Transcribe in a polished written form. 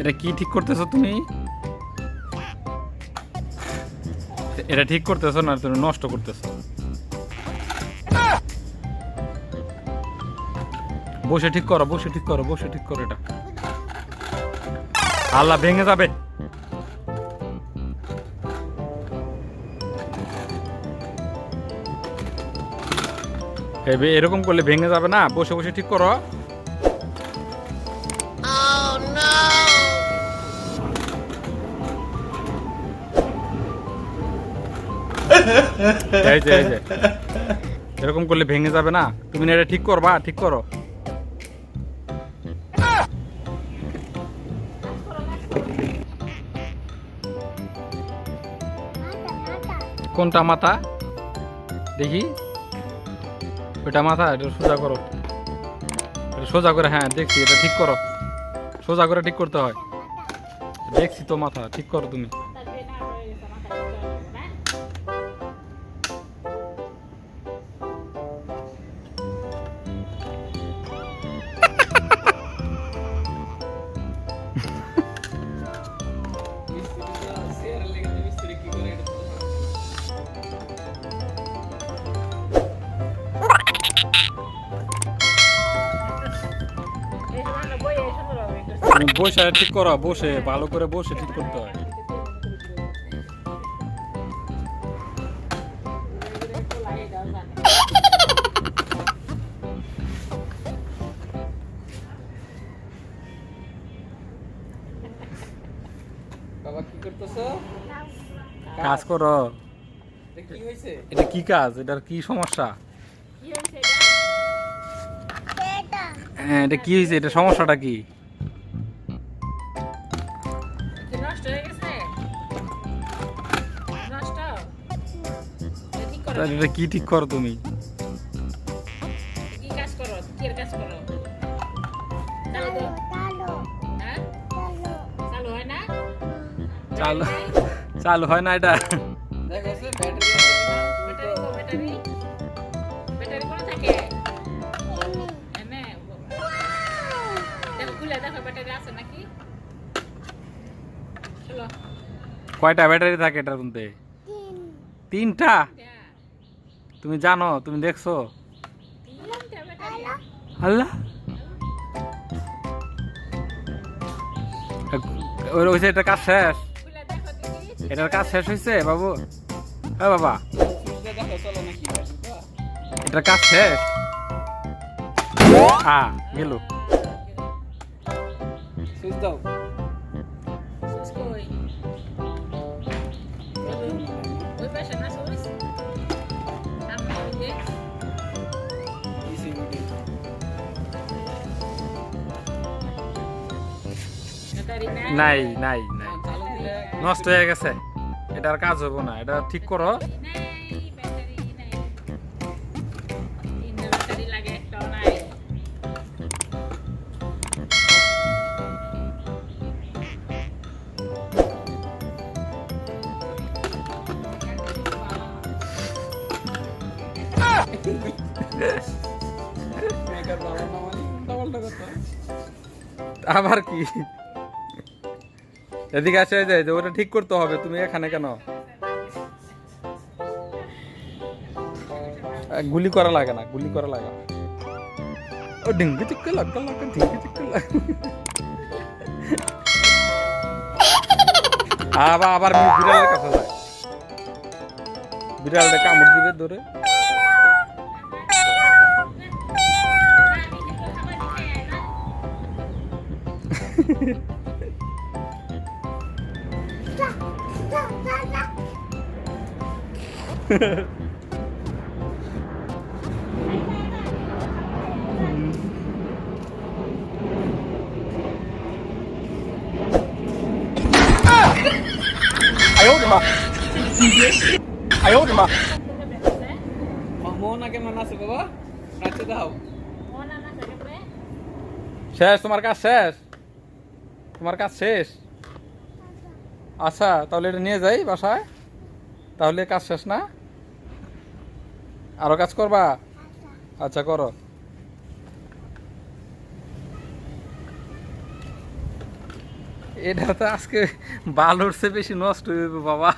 এটা কি ঠিক করতেছো তুমি? এটা ঠিক করতেছো না তুমি নষ্ট করতেছো? বসে ঠিক করো, বসে ঠিক করো, বসে ঠিক করো। এটা আল্লাহ ভেঙে যাবে। এরকম করলে ভেঙে যাবে না, বসে বসে ঠিক করো। এই যে এরকম করলে ভেঙে যাবে না, তুমি না এটা ঠিক করবা, ঠিক করো। কোনটা মাথা দেখি? ওইটা মাথা, এটা সোজা করো, এটা সোজা করে। হ্যাঁ দেখছি, এটা ঠিক করো, সোজা করে ঠিক করতে হয়। দেখছি তো মাথা, ঠিক করো তুমি। তুমি বসে ঠিক করো, বসে ভালো করে বসে ঠিক করতে হয়। বাবা কি করতেছো? কাজ করো। কি হয়েছে? এটা কি কাজ? এটার কি সমস্যা? হ্যাঁ এটা কি হয়েছে? এটা সমস্যাটা কি? এটা কি ঠিক করো তুমি? চালু হয় না এটা। কয়টা ব্যাটারি থাকে এটার মধ্যে? তিনটা? তুমি জানো? তুমি দেখছো? আল্লাহ, হয়েছে এটার কাজ শেষ? এটার কাজ শেষ হয়েছে বাবু? হ্যাঁ বাবা, এটার কাজ শেষ? হ্যাঁ গেল। সুইচ দাও। নাই নাই নাই, নষ্ট হয়ে গেছে, এটার কাজ হবো না। এটা ঠিক করো। আবার কি? এদিকে আসে যায় যে ওটা ঠিক করতে হবে, তুমি এখানে কেন? গুলি করা লাগে না, গুলি করা লাগে না। ও ডিঙ্গি চিক্কে লাগা লাগা, ডিঙ্গি চিক্কে লাগা। আবার বিড়ালের কাছে যায়, বিড়ালটা কামড় দিবে ধরে। কেমন আছে বাবা? রাখতে দাও। শেষ? তোমার কাজ শেষ? তোমার কাজ শেষ? আচ্ছা তাহলে এটা নিয়ে যাই বাসায়, তাহলে কাজ শেষ না? আরো কাজ করবা? আচ্ছা করো। এটা তো আজকে বালুর চেয়ে বেশি নষ্ট হইবে বাবা।